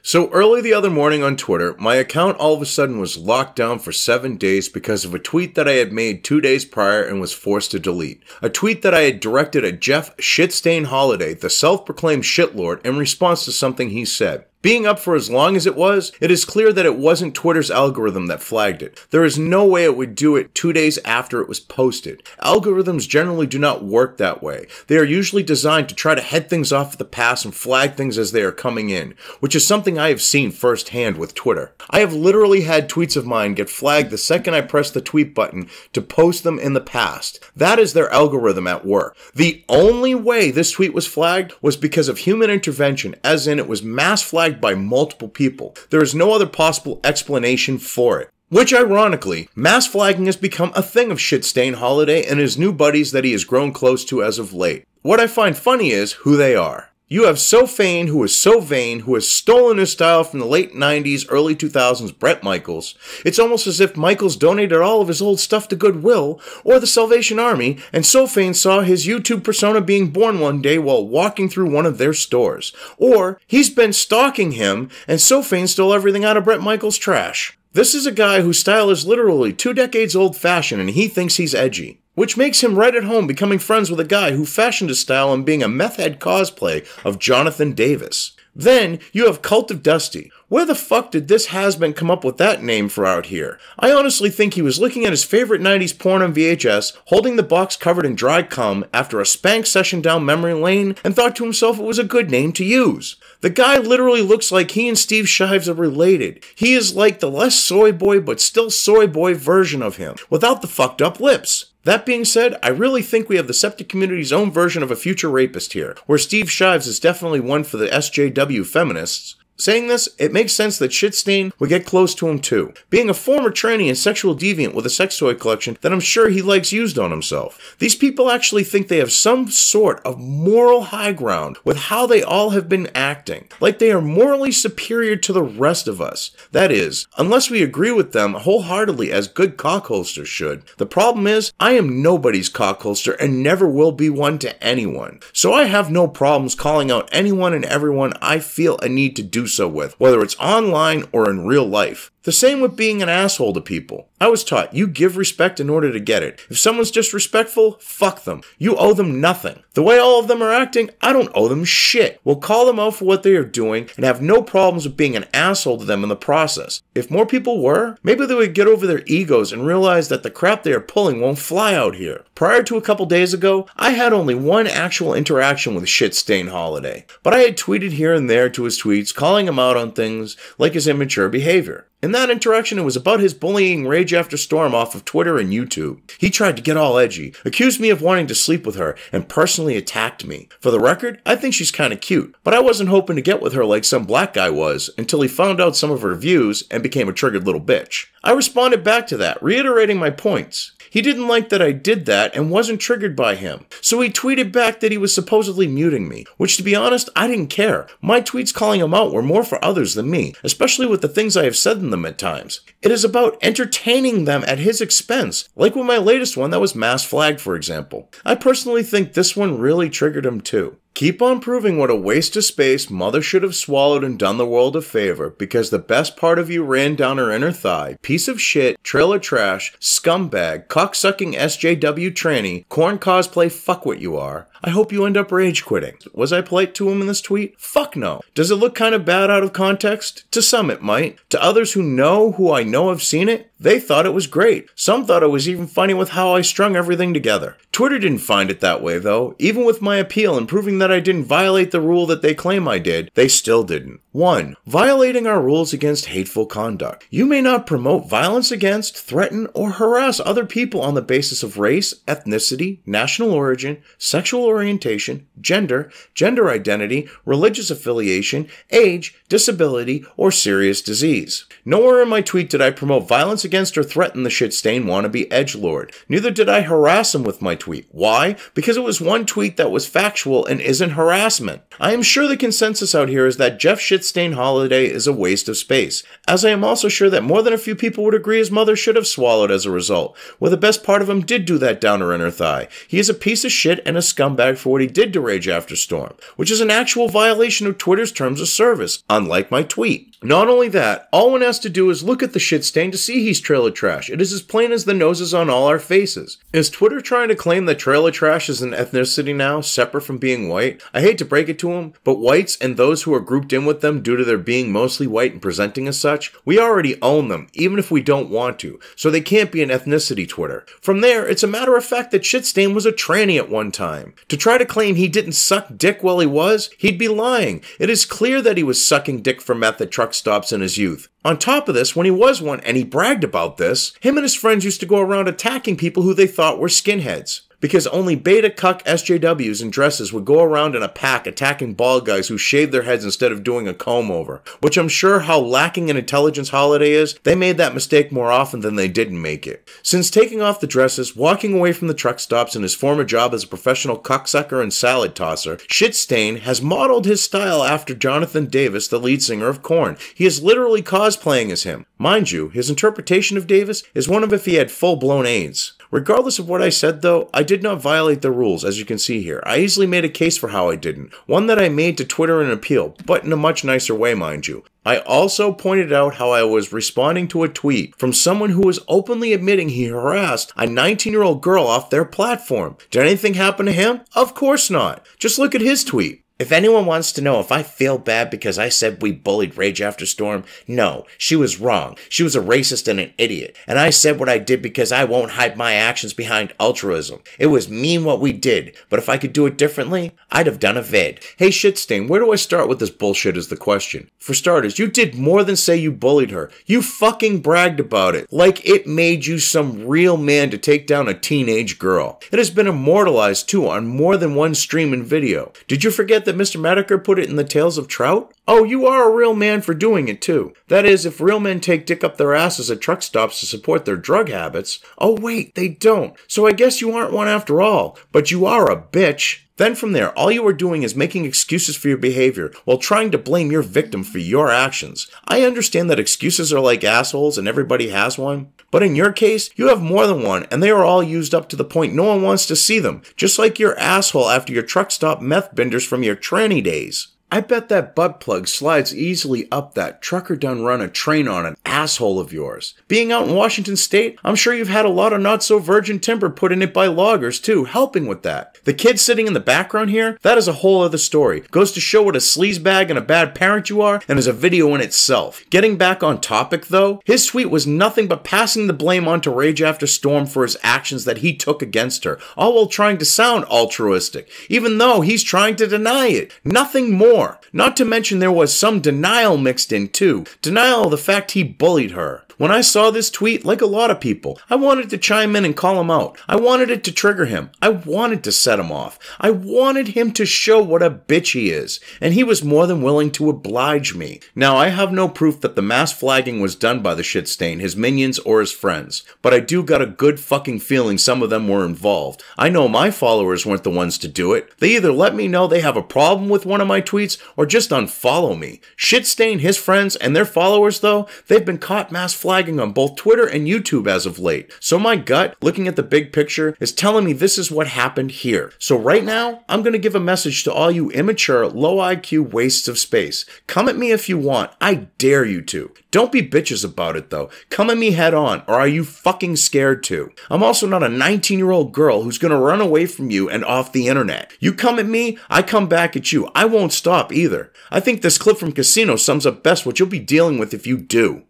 So early the other morning on Twitter, my account all of a sudden was locked down for 7 days because of a tweet that I had made 2 days prior and was forced to delete. A tweet that I had directed at Jeff Shitstain Holiday, the self-proclaimed shitlord, in response to something he said. Being up for as long as it is clear that it wasn't Twitter's algorithm that flagged it. There is no way it would do it 2 days after it was posted. Algorithms generally do not work that way. They are usually designed to try to head things off at the pass and flag things as they are coming in, which is something I have seen firsthand with Twitter. I have literally had tweets of mine get flagged the second I press the tweet button to post them in the past. That is their algorithm at work. The only way this tweet was flagged was because of human intervention, as in it was mass flagged by multiple people. There is no other possible explanation for it. Which, ironically, mass flagging has become a thing of Shitstain Holiday and his new buddies that he has grown close to as of late. What I find funny is who they are. You have SoFane, who is so vain, who has stolen his style from the late 90s, early 2000s Bret Michaels. It's almost as if Michaels donated all of his old stuff to Goodwill or the Salvation Army, and SoFane saw his YouTube persona being born one day while walking through one of their stores. Or he's been stalking him, and SoFane stole everything out of Bret Michaels' trash. This is a guy whose style is literally 2 decades old-fashioned, and he thinks he's edgy. Which makes him right at home becoming friends with a guy who fashioned his style and being a meth head cosplay of Jonathan Davis. Then, you have Cult of Dusty. Where the fuck did this has-been come up with that name for out here? I honestly think he was looking at his favorite 90s porn on VHS, holding the box covered in dry cum after a spank session down memory lane, and thought to himself it was a good name to use. The guy literally looks like he and Steve Shives are related. He is like the less soy boy but still soy boy version of him, without the fucked up lips. That being said, I really think we have the Septic community's own version of a future rapist here, where Steve Shives is definitely one for the SJW feminists. Saying this, it makes sense that Shitstain would get close to him too, being a former tranny and sexual deviant with a sex toy collection that I'm sure he likes used on himself. These people actually think they have some sort of moral high ground with how they all have been acting, like they are morally superior to the rest of us. That is, unless we agree with them wholeheartedly as good cockholsters should. The problem is, I am nobody's cockholster and never will be one to anyone. So I have no problems calling out anyone and everyone I feel a need to do so with, whether it's online or in real life. The same with being an asshole to people. I was taught, you give respect in order to get it. If someone's disrespectful, fuck them. You owe them nothing. The way all of them are acting, I don't owe them shit. We'll call them out for what they are doing and have no problems with being an asshole to them in the process. If more people were, maybe they would get over their egos and realize that the crap they are pulling won't fly out here. Prior to a couple days ago, I had only one actual interaction with Shitstain Holiday, but I had tweeted here and there to his tweets, calling him out on things like his immature behavior. In that interaction, it was about his bullying Rage After Storm off of Twitter and YouTube. He tried to get all edgy, accused me of wanting to sleep with her, and personally attacked me. For the record, I think she's kinda cute, but I wasn't hoping to get with her like some black guy was, until he found out some of her views and became a triggered little bitch. I responded back to that, reiterating my points. He didn't like that I did that and wasn't triggered by him. So he tweeted back that he was supposedly muting me, which to be honest, I didn't care. My tweets calling him out were more for others than me, especially with the things I have said in them at times. It is about entertaining them at his expense, like with my latest one that was mass flagged, for example. I personally think this one really triggered him too. Keep on proving what a waste of space Mother should have swallowed and done the world a favor, because the best part of you ran down her inner thigh. Piece of shit, trailer trash, scumbag, cocksucking SJW tranny, corn cosplay fuckwit you are. I hope you end up rage quitting. Was I polite to him in this tweet? Fuck no. Does it look kind of bad out of context? To some it might. To others who I know have seen it, they thought it was great. Some thought it was even funny with how I strung everything together. Twitter didn't find it that way though. Even with my appeal and proving that I didn't violate the rule that they claim I did, they still didn't. 1. Violating our rules against hateful conduct. You may not promote violence against, threaten, or harass other people on the basis of race, ethnicity, national origin, sexual orientation, gender identity, religious affiliation, age, disability, or serious disease. Nowhere in my tweet did I promote violence against or threaten the Shitstain wannabe edgelord. Neither did I harass him with my tweet. Why? Because it was one tweet that was factual and isn't harassment. I am sure the consensus out here is that Jeff Shitstain Holiday is a waste of space, as I am also sure that more than a few people would agree his mother should have swallowed as a result, where the best part of him did do that down her inner thigh. He is a piece of shit and a scumbag scumbag for what he did to Rage After Storm, which is an actual violation of Twitter's terms of service, unlike my tweet. Not only that, all one has to do is look at the shit stain to see he's trailer trash. It is as plain as the noses on all our faces. Is Twitter trying to claim that trailer trash is an ethnicity now, separate from being white? I hate to break it to them, but whites and those who are grouped in with them due to their being mostly white and presenting as such, we already own them, even if we don't want to, so they can't be an ethnicity Twitter. From there, it's a matter of fact that Shitstain was a tranny at one time. To try to claim he didn't suck dick while he was, he'd be lying. It is clear that he was sucking dick for meth at truck stops in his youth. On top of this, when he was one, and he bragged about this, him and his friends used to go around attacking people who they thought were skinheads. Because only beta cuck SJWs in dresses would go around in a pack attacking bald guys who shaved their heads instead of doing a comb over. Which I'm sure how lacking in intelligence Holiday is, they made that mistake more often than they didn't make it. Since taking off the dresses, walking away from the truck stops, and his former job as a professional cocksucker and salad tosser, Shitstain has modeled his style after Jonathan Davis, the lead singer of Korn. He is literally cosplaying as him. Mind you, his interpretation of Davis is one of if he had full-blown AIDS. Regardless of what I said though, I did not violate the rules, as you can see here. I easily made a case for how I didn't. One that I made to Twitter in an appeal, but in a much nicer way, mind you. I also pointed out how I was responding to a tweet from someone who was openly admitting he harassed a 19-year-old girl off their platform. Did anything happen to him? Of course not. Just look at his tweet. If anyone wants to know if I feel bad because I said we bullied Rage After Storm, no, she was wrong. She was a racist and an idiot. And I said what I did because I won't hide my actions behind altruism. It was mean what we did, but if I could do it differently, I'd have done a vid. Hey Shitstain, where do I start with this bullshit is the question. For starters, you did more than say you bullied her. You fucking bragged about it, like it made you some real man to take down a teenage girl. It has been immortalized too on more than one stream and video. Did you forget that Mr. Madiker put it in the Tales of Trout? Oh, you are a real man for doing it too. That is, if real men take dick up their asses at truck stops to support their drug habits. Oh wait, they don't. So I guess you aren't one after all. But you are a bitch. Then from there, all you are doing is making excuses for your behavior while trying to blame your victim for your actions. I understand that excuses are like assholes and everybody has one. But in your case, you have more than one and they are all used up to the point no one wants to see them. Just like your asshole after your truck stop meth benders from your tranny days. I bet that butt plug slides easily up that trucker done run a train on an asshole of yours. Being out in Washington State, I'm sure you've had a lot of not-so-virgin timber put in it by loggers too, helping with that. The kid sitting in the background here, that is a whole other story. Goes to show what a sleazebag and a bad parent you are, and is a video in itself. Getting back on topic though, his tweet was nothing but passing the blame onto Rage After Storm for his actions that he took against her, all while trying to sound altruistic, even though he's trying to deny it. Nothing more. Not to mention there was some denial mixed in too. Denial of the fact he bullied her. When I saw this tweet, like a lot of people, I wanted to chime in and call him out. I wanted it to trigger him. I wanted to set him off. I wanted him to show what a bitch he is. And he was more than willing to oblige me. Now, I have no proof that the mass flagging was done by the Shitstain, his minions, or his friends. But I do got a good fucking feeling some of them were involved. I know my followers weren't the ones to do it. They either let me know they have a problem with one of my tweets, or just unfollow me. Shitstain, his friends, and their followers, though, they've been caught mass flagging on both Twitter and YouTube as of late. So my gut, looking at the big picture, is telling me this is what happened here. So right now, I'm going to give a message to all you immature, low IQ wastes of space. Come at me if you want. I dare you to. Don't be bitches about it, though. Come at me head on, or are you fucking scared to? I'm also not a 19-year-old girl who's going to run away from you and off the internet. You come at me, I come back at you. I won't stop either. I think this clip from Casino sums up best what you'll be dealing with if you do.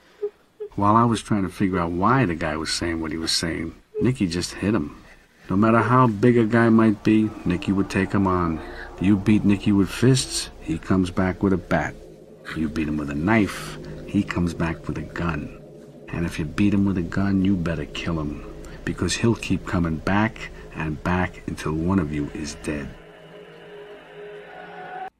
While I was trying to figure out why the guy was saying what he was saying, Nicky just hit him. No matter how big a guy might be, Nicky would take him on. You beat Nicky with fists, he comes back with a bat. You beat him with a knife, he comes back with a gun. And if you beat him with a gun, you better kill him, because he'll keep coming back and back until one of you is dead.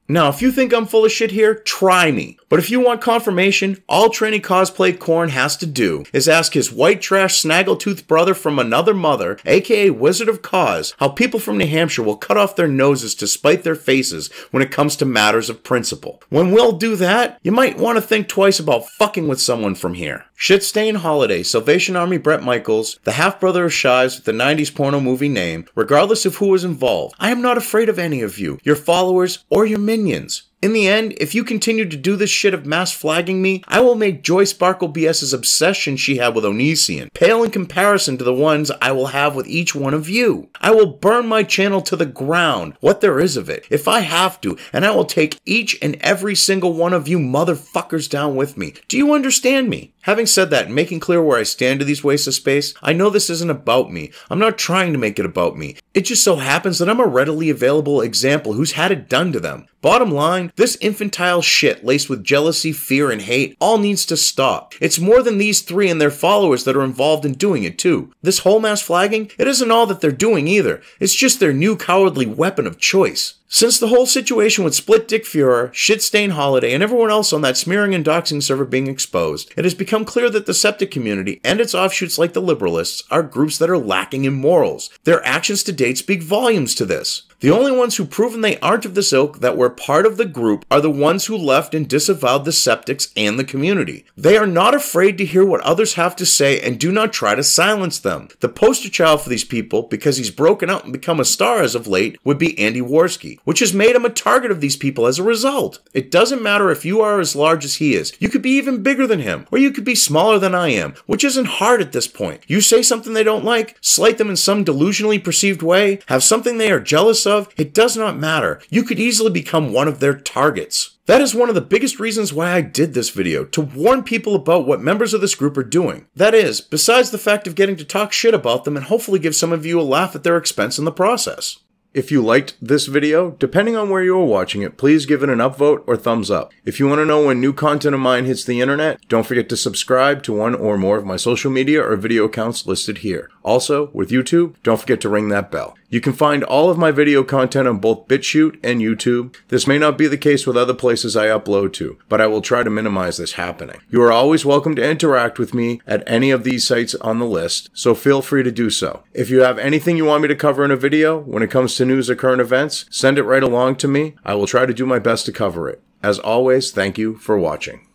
Now, if you think I'm full of shit here, try me. But But if you want confirmation, all Tranny Cosplay Corn has to do is ask his white trash snaggletooth brother from another mother, aka Wizard of Cause, how people from New Hampshire will cut off their noses to spite their faces when it comes to matters of principle. When Will do that, you might want to think twice about fucking with someone from here. Shitstain Holiday, Salvation Army Bret Michaels, the half-brother of Shives with the 90s porno movie name, regardless of who was involved, I am not afraid of any of you, your followers, or your minions. In the end, if you continue to do this shit of mass flagging me, I will make Joy Sparkle BS's obsession she had with Onision pale in comparison to the ones I will have with each one of you. I will burn my channel to the ground, what there is of it, if I have to, and I will take each and every single one of you motherfuckers down with me. Do you understand me? Having said that, and making clear where I stand to these wastes of space, I know this isn't about me. I'm not trying to make it about me. It just so happens that I'm a readily available example who's had it done to them. Bottom line, this infantile shit laced with jealousy, fear, and hate all needs to stop. It's more than these three and their followers that are involved in doing it too. This whole mass flagging, it isn't all that they're doing either. It's just their new cowardly weapon of choice. Since the whole situation with Split Dick Führer, Shitstain Holiday, and everyone else on that smearing and doxing server being exposed, it has become clear that the Septic community and its offshoots like the Liberalists are groups that are lacking in morals. Their actions to date speak volumes to this. The only ones who've proven they aren't of this ilk that were part of the group are the ones who left and disavowed the Septics and the community. They are not afraid to hear what others have to say and do not try to silence them. The poster child for these people, because he's broken out and become a star as of late, would be Andy Worski, which has made him a target of these people as a result. It doesn't matter if you are as large as he is. You could be even bigger than him, or you could be smaller than I am, which isn't hard at this point. You say something they don't like, slight them in some delusionally perceived way, have something they are jealous of, it does not matter. You could easily become one of their targets. That is one of the biggest reasons why I did this video, to warn people about what members of this group are doing. That is, besides the fact of getting to talk shit about them and hopefully give some of you a laugh at their expense in the process. If you liked this video, depending on where you are watching it, please give it an upvote or thumbs up. If you want to know when new content of mine hits the internet, don't forget to subscribe to one or more of my social media or video accounts listed here. Also, with YouTube, don't forget to ring that bell. You can find all of my video content on both BitChute and YouTube. This may not be the case with other places I upload to, but I will try to minimize this happening. You are always welcome to interact with me at any of these sites on the list, so feel free to do so. If you have anything you want me to cover in a video when it comes to news or current events, send it right along to me. I will try to do my best to cover it. As always, thank you for watching.